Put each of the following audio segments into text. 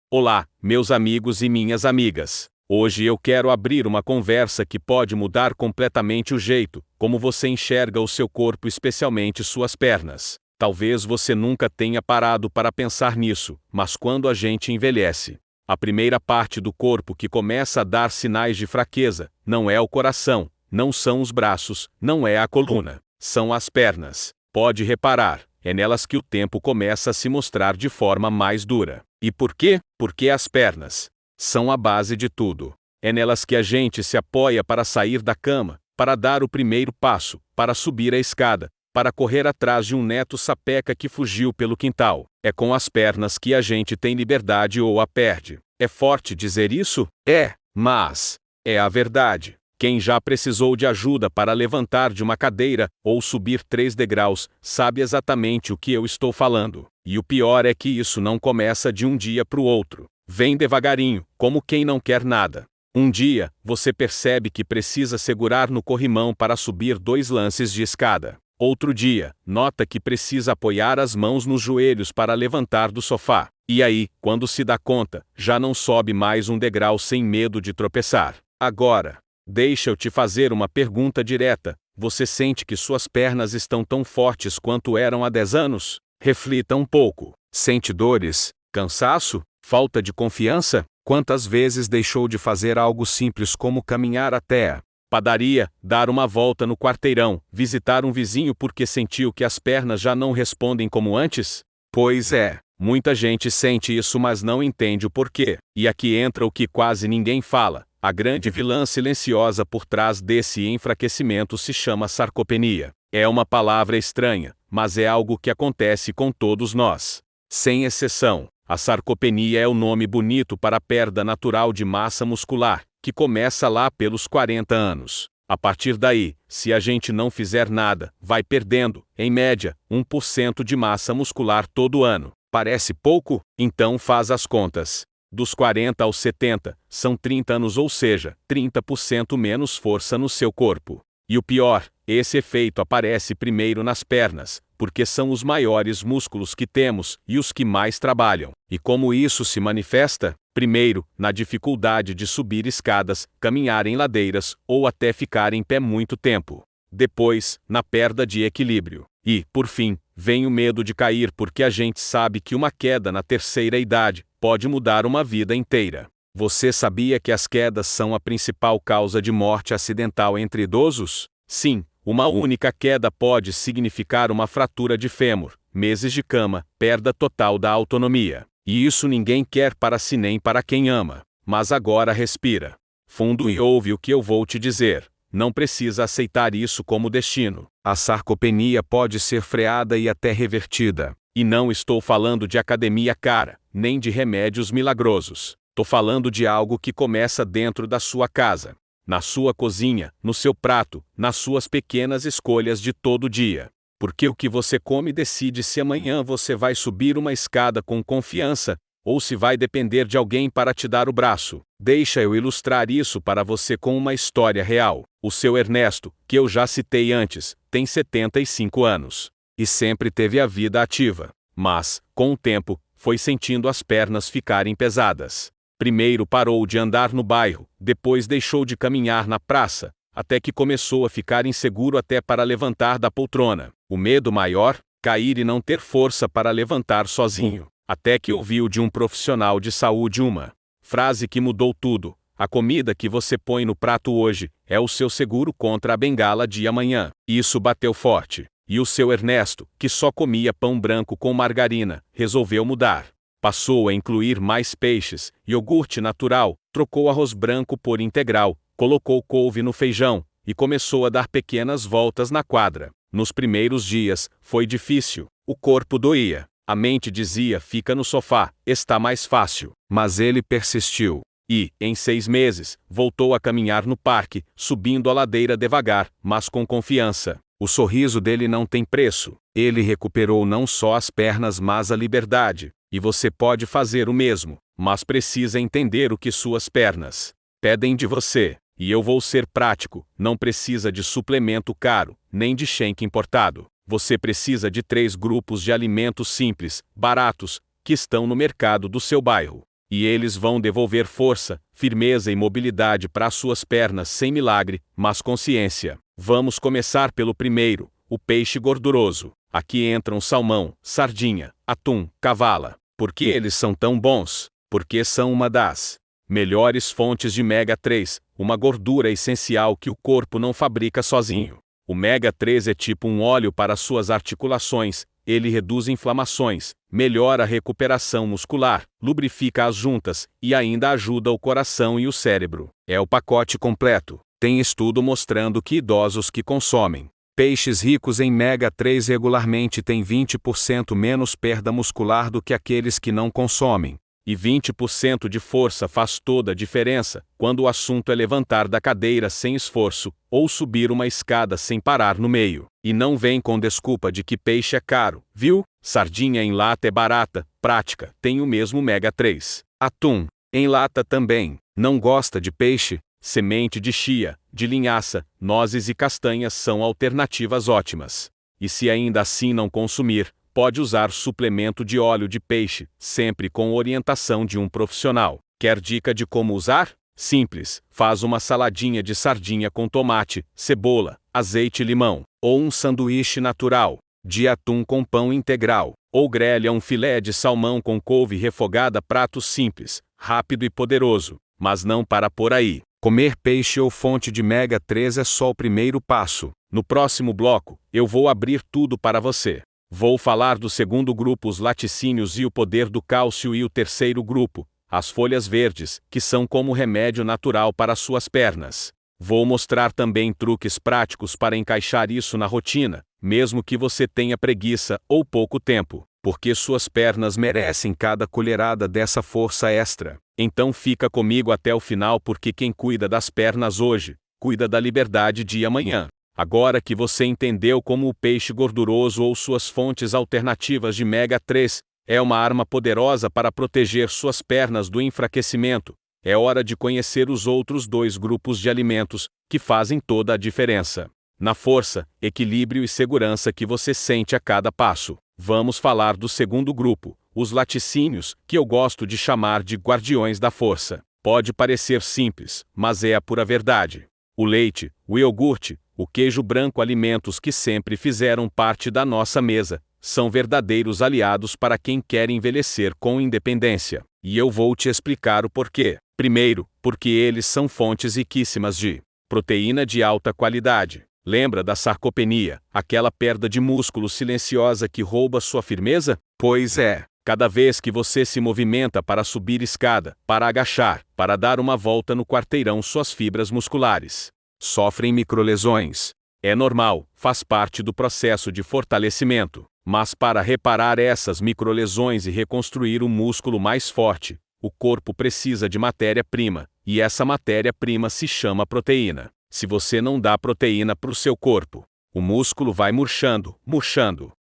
Olá, meus amigos e minhas amigas. Hoje eu quero abrir uma conversa que pode mudar completamente o jeito como você enxerga o seu corpo, especialmente suas pernas. Talvez você nunca tenha parado para pensar nisso, mas quando a gente envelhece, a primeira parte do corpo que começa a dar sinais de fraqueza não é o coração, não são os braços, não é a coluna, são as pernas. Pode reparar, é nelas que o tempo começa a se mostrar de forma mais dura. E por quê? Porque as pernas são a base de tudo. É nelas que a gente se apoia para sair da cama, para dar o primeiro passo, para subir a escada, para correr atrás de um neto sapeca que fugiu pelo quintal. É com as pernas que a gente tem liberdade ou a perde. É forte dizer isso? É, mas é a verdade. Quem já precisou de ajuda para levantar de uma cadeira ou subir 3 degraus, sabe exatamente o que eu estou falando. E o pior é que isso não começa de um dia para o outro. Vem devagarinho, como quem não quer nada. Um dia, você percebe que precisa segurar no corrimão para subir 2 lances de escada. Outro dia, nota que precisa apoiar as mãos nos joelhos para levantar do sofá. E aí, quando se dá conta, já não sobe mais um degrau sem medo de tropeçar. Agora, deixa eu te fazer uma pergunta direta. Você sente que suas pernas estão tão fortes quanto eram há 10 anos? Reflita um pouco. Sente dores, cansaço, falta de confiança? Quantas vezes deixou de fazer algo simples como caminhar até a padaria, dar uma volta no quarteirão, visitar um vizinho porque sentiu que as pernas já não respondem como antes? Pois é, muita gente sente isso, mas não entende o porquê. E aqui entra o que quase ninguém fala. A grande vilã silenciosa por trás desse enfraquecimento se chama sarcopenia. É uma palavra estranha, mas é algo que acontece com todos nós. Sem exceção, a sarcopenia é o nome bonito para a perda natural de massa muscular, que começa lá pelos 40 anos. A partir daí, se a gente não fizer nada, vai perdendo, em média, 1% de massa muscular todo ano. Parece pouco? Então faz as contas. Dos 40 aos 70, são 30 anos, ou seja, 30% menos força no seu corpo. E o pior, esse efeito aparece primeiro nas pernas, porque são os maiores músculos que temos e os que mais trabalham. E como isso se manifesta? Primeiro, na dificuldade de subir escadas, caminhar em ladeiras ou até ficar em pé muito tempo. Depois, na perda de equilíbrio. E, por fim, vem o medo de cair, porque a gente sabe que uma queda na terceira idade pode mudar uma vida inteira. Você sabia que as quedas são a principal causa de morte acidental entre idosos? Sim, uma única queda pode significar uma fratura de fêmur, meses de cama, perda total da autonomia. E isso ninguém quer para si nem para quem ama. Mas agora respira fundo e ouve o que eu vou te dizer. Não precisa aceitar isso como destino. A sarcopenia pode ser freada e até revertida. E não estou falando de academia cara, nem de remédios milagrosos. Tô falando de algo que começa dentro da sua casa, na sua cozinha, no seu prato, nas suas pequenas escolhas de todo dia. Porque o que você come decide se amanhã você vai subir uma escada com confiança, ou se vai depender de alguém para te dar o braço. Deixa eu ilustrar isso para você com uma história real. O seu Ernesto, que eu já citei antes, tem 75 anos. E sempre teve a vida ativa. Mas, com o tempo, foi sentindo as pernas ficarem pesadas. Primeiro parou de andar no bairro, depois deixou de caminhar na praça, até que começou a ficar inseguro até para levantar da poltrona. O medo maior? Cair e não ter força para levantar sozinho. Até que ouviu de um profissional de saúde uma frase que mudou tudo. A comida que você põe no prato hoje é o seu seguro contra a bengala de amanhã. Isso bateu forte. E o seu Ernesto, que só comia pão branco com margarina, resolveu mudar. Passou a incluir mais peixes, iogurte natural, trocou arroz branco por integral, colocou couve no feijão e começou a dar pequenas voltas na quadra. Nos primeiros dias, foi difícil. O corpo doía. A mente dizia: fica no sofá, está mais fácil. Mas ele persistiu. E, em 6 meses, voltou a caminhar no parque, subindo a ladeira devagar, mas com confiança. O sorriso dele não tem preço. Ele recuperou não só as pernas, mas a liberdade. E você pode fazer o mesmo, mas precisa entender o que suas pernas pedem de você. E eu vou ser prático: não precisa de suplemento caro, nem de shake importado. Você precisa de 3 grupos de alimentos simples, baratos, que estão no mercado do seu bairro. E eles vão devolver força, firmeza e mobilidade para as suas pernas sem milagre, mas consciência. Vamos começar pelo primeiro, o peixe gorduroso. Aqui entram salmão, sardinha, atum, cavala. Por que eles são tão bons? Porque são uma das melhores fontes de ômega 3, uma gordura essencial que o corpo não fabrica sozinho. O ômega 3 é tipo um óleo para suas articulações, ele reduz inflamações, melhora a recuperação muscular, lubrifica as juntas e ainda ajuda o coração e o cérebro. É o pacote completo. Tem estudo mostrando que idosos que consomem peixes ricos em ômega 3 regularmente têm 20% menos perda muscular do que aqueles que não consomem. E 20% de força faz toda a diferença quando o assunto é levantar da cadeira sem esforço ou subir uma escada sem parar no meio. E não vem com desculpa de que peixe é caro, viu? Sardinha em lata é barata, prática, tem o mesmo ômega 3. Atum, em lata também. Não gosta de peixe? Semente de chia, de linhaça, nozes e castanhas são alternativas ótimas. E se ainda assim não consumir, pode usar suplemento de óleo de peixe, sempre com orientação de um profissional. Quer dica de como usar? Simples, faz uma saladinha de sardinha com tomate, cebola, azeite e limão, ou um sanduíche natural, de atum com pão integral, ou grelha um filé de salmão com couve refogada. Prato simples, rápido e poderoso, mas não para por aí. Comer peixe ou fonte de ômega 3 é só o primeiro passo. No próximo bloco, eu vou abrir tudo para você. Vou falar do segundo grupo, os laticínios e o poder do cálcio, e o terceiro grupo, as folhas verdes, que são como remédio natural para suas pernas. Vou mostrar também truques práticos para encaixar isso na rotina, mesmo que você tenha preguiça ou pouco tempo, porque suas pernas merecem cada colherada dessa força extra. Então fica comigo até o final, porque quem cuida das pernas hoje, cuida da liberdade de amanhã. Agora que você entendeu como o peixe gorduroso ou suas fontes alternativas de ômega 3 é uma arma poderosa para proteger suas pernas do enfraquecimento, é hora de conhecer os outros dois grupos de alimentos que fazem toda a diferença na força, equilíbrio e segurança que você sente a cada passo. Vamos falar do segundo grupo, os laticínios, que eu gosto de chamar de guardiões da força. Pode parecer simples, mas é a pura verdade. O leite, o iogurte, o queijo branco, alimentos que sempre fizeram parte da nossa mesa, são verdadeiros aliados para quem quer envelhecer com independência. E eu vou te explicar o porquê. Primeiro, porque eles são fontes riquíssimas de proteína de alta qualidade. Lembra da sarcopenia, aquela perda de músculo silenciosa que rouba sua firmeza? Pois é. Cada vez que você se movimenta para subir escada, para agachar, para dar uma volta no quarteirão, suas fibras musculares sofrem microlesões. É normal, faz parte do processo de fortalecimento. Mas para reparar essas microlesões e reconstruir o músculo mais forte, o corpo precisa de matéria-prima, e essa matéria-prima se chama proteína. Se você não dá proteína para o seu corpo, o músculo vai murchando,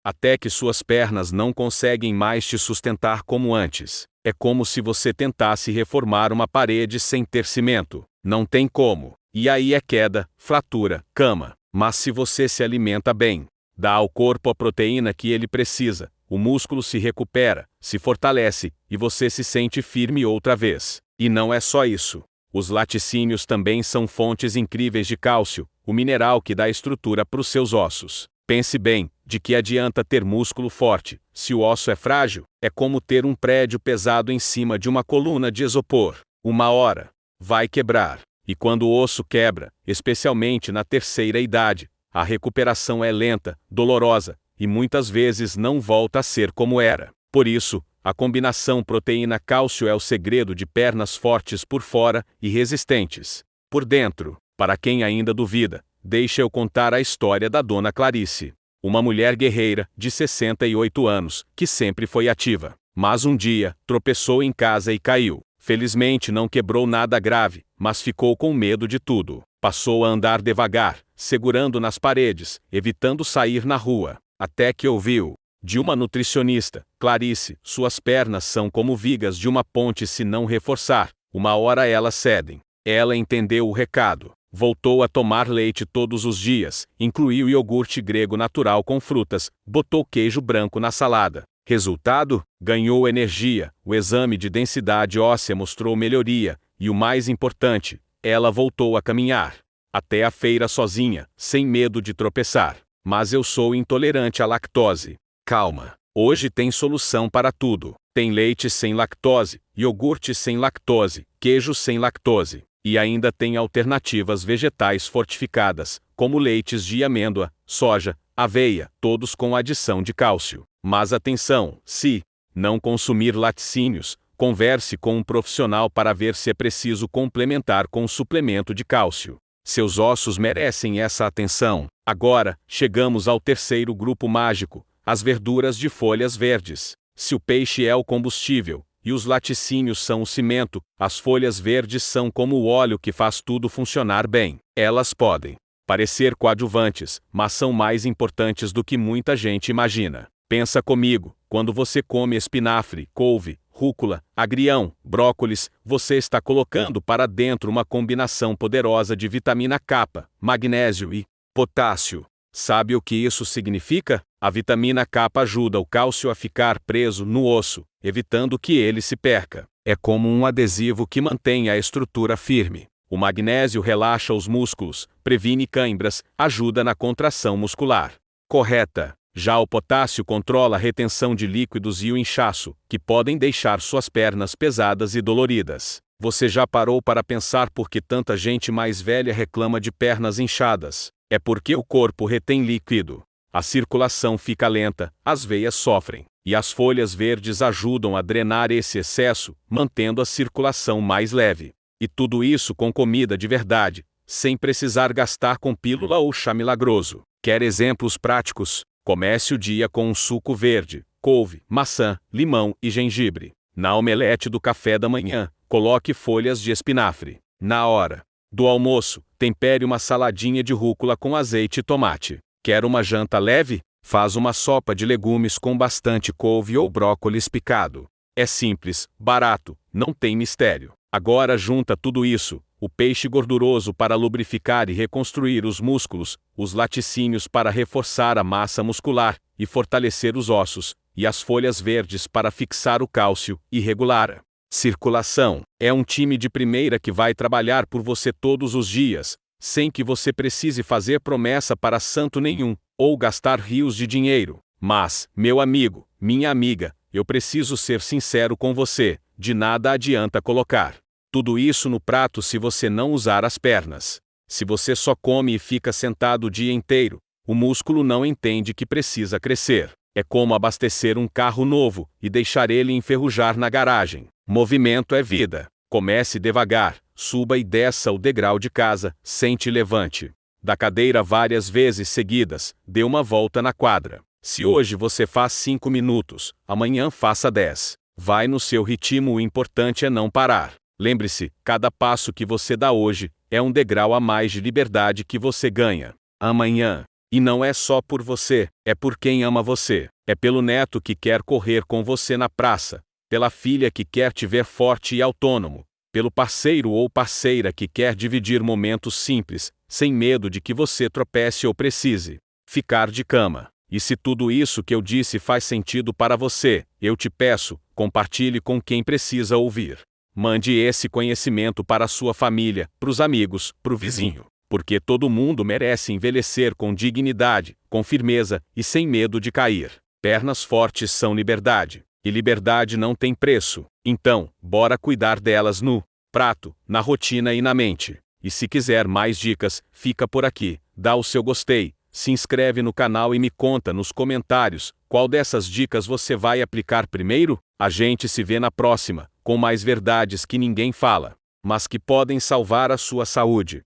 até que suas pernas não conseguem mais te sustentar como antes. É como se você tentasse reformar uma parede sem ter cimento. Não tem como. E aí é queda, fratura, cama. Mas se você se alimenta bem, dá ao corpo a proteína que ele precisa, o músculo se recupera, se fortalece, e você se sente firme outra vez. E não é só isso. Os laticínios também são fontes incríveis de cálcio, o mineral que dá estrutura para os seus ossos. Pense bem, de que adianta ter músculo forte, se o osso é frágil? É como ter um prédio pesado em cima de uma coluna de isopor. Uma hora vai quebrar. E quando o osso quebra, especialmente na terceira idade, a recuperação é lenta, dolorosa, e muitas vezes não volta a ser como era. Por isso, a combinação proteína-cálcio é o segredo de pernas fortes por fora e resistentes por dentro. Para quem ainda duvida, deixa eu contar a história da Dona Clarice. Uma mulher guerreira, de 68 anos, que sempre foi ativa. Mas um dia, tropeçou em casa e caiu. Felizmente não quebrou nada grave, mas ficou com medo de tudo. Passou a andar devagar, segurando nas paredes, evitando sair na rua, até que ouviu de uma nutricionista: Clarice, suas pernas são como vigas de uma ponte, se não reforçar, uma hora elas cedem. Ela entendeu o recado. Voltou a tomar leite todos os dias, incluiu iogurte grego natural com frutas, botou queijo branco na salada, Resultado? Ganhou energia, o exame de densidade óssea mostrou melhoria, e o mais importante, ela voltou a caminhar. Até a feira sozinha, sem medo de tropeçar. Mas eu sou intolerante à lactose. Calma. Hoje tem solução para tudo. Tem leite sem lactose, iogurte sem lactose, queijo sem lactose. E ainda tem alternativas vegetais fortificadas, como leites de amêndoa, soja, aveia, todos com adição de cálcio. Mas atenção, se não consumir laticínios, converse com um profissional para ver se é preciso complementar com suplemento de cálcio. Seus ossos merecem essa atenção. Agora, chegamos ao terceiro grupo mágico, as verduras de folhas verdes. Se o peixe é o combustível, e os laticínios são o cimento, as folhas verdes são como o óleo que faz tudo funcionar bem. Elas podem parecer coadjuvantes, mas são mais importantes do que muita gente imagina. Pensa comigo, quando você come espinafre, couve, rúcula, agrião, brócolis, você está colocando para dentro uma combinação poderosa de vitamina K, magnésio e potássio. Sabe o que isso significa? A vitamina K ajuda o cálcio a ficar preso no osso, evitando que ele se perca. É como um adesivo que mantém a estrutura firme. O magnésio relaxa os músculos, previne câimbras, ajuda na contração muscular correta. Já o potássio controla a retenção de líquidos e o inchaço, que podem deixar suas pernas pesadas e doloridas. Você já parou para pensar por que tanta gente mais velha reclama de pernas inchadas? É porque o corpo retém líquido. A circulação fica lenta, as veias sofrem, e as folhas verdes ajudam a drenar esse excesso, mantendo a circulação mais leve. E tudo isso com comida de verdade, sem precisar gastar com pílula ou chá milagroso. Quer exemplos práticos? Comece o dia com um suco verde, couve, maçã, limão e gengibre. Na omelete do café da manhã, coloque folhas de espinafre. Na hora do almoço, tempere uma saladinha de rúcula com azeite e tomate. Quer uma janta leve? Faz uma sopa de legumes com bastante couve ou brócolis picado. É simples, barato, não tem mistério. Agora junta tudo isso, o peixe gorduroso para lubrificar e reconstruir os músculos, os laticínios para reforçar a massa muscular e fortalecer os ossos, e as folhas verdes para fixar o cálcio e regular a circulação. É um time de primeira que vai trabalhar por você todos os dias, sem que você precise fazer promessa para santo nenhum, ou gastar rios de dinheiro. Mas, meu amigo, minha amiga, eu preciso ser sincero com você, de nada adianta colocar tudo isso no prato se você não usar as pernas. Se você só come e fica sentado o dia inteiro, o músculo não entende que precisa crescer. É como abastecer um carro novo e deixar ele enferrujar na garagem. Movimento é vida. Comece devagar, suba e desça o degrau de casa, sente e levante da cadeira várias vezes seguidas, dê uma volta na quadra. Se hoje você faz 5 minutos, amanhã faça 10. Vai no seu ritmo, o importante é não parar. Lembre-se, cada passo que você dá hoje é um degrau a mais de liberdade que você ganha amanhã. E não é só por você, é por quem ama você. É pelo neto que quer correr com você na praça, pela filha que quer te ver forte e autônomo, pelo parceiro ou parceira que quer dividir momentos simples, sem medo de que você tropece ou precise ficar de cama. E se tudo isso que eu disse faz sentido para você, eu te peço, compartilhe com quem precisa ouvir. Mande esse conhecimento para a sua família, para os amigos, para o vizinho. Porque todo mundo merece envelhecer com dignidade, com firmeza e sem medo de cair. Pernas fortes são liberdade. E liberdade não tem preço. Então, bora cuidar delas no prato, na rotina e na mente. E se quiser mais dicas, fica por aqui, dá o seu gostei, se inscreve no canal e me conta nos comentários qual dessas dicas você vai aplicar primeiro. A gente se vê na próxima, com mais verdades que ninguém fala, mas que podem salvar a sua saúde.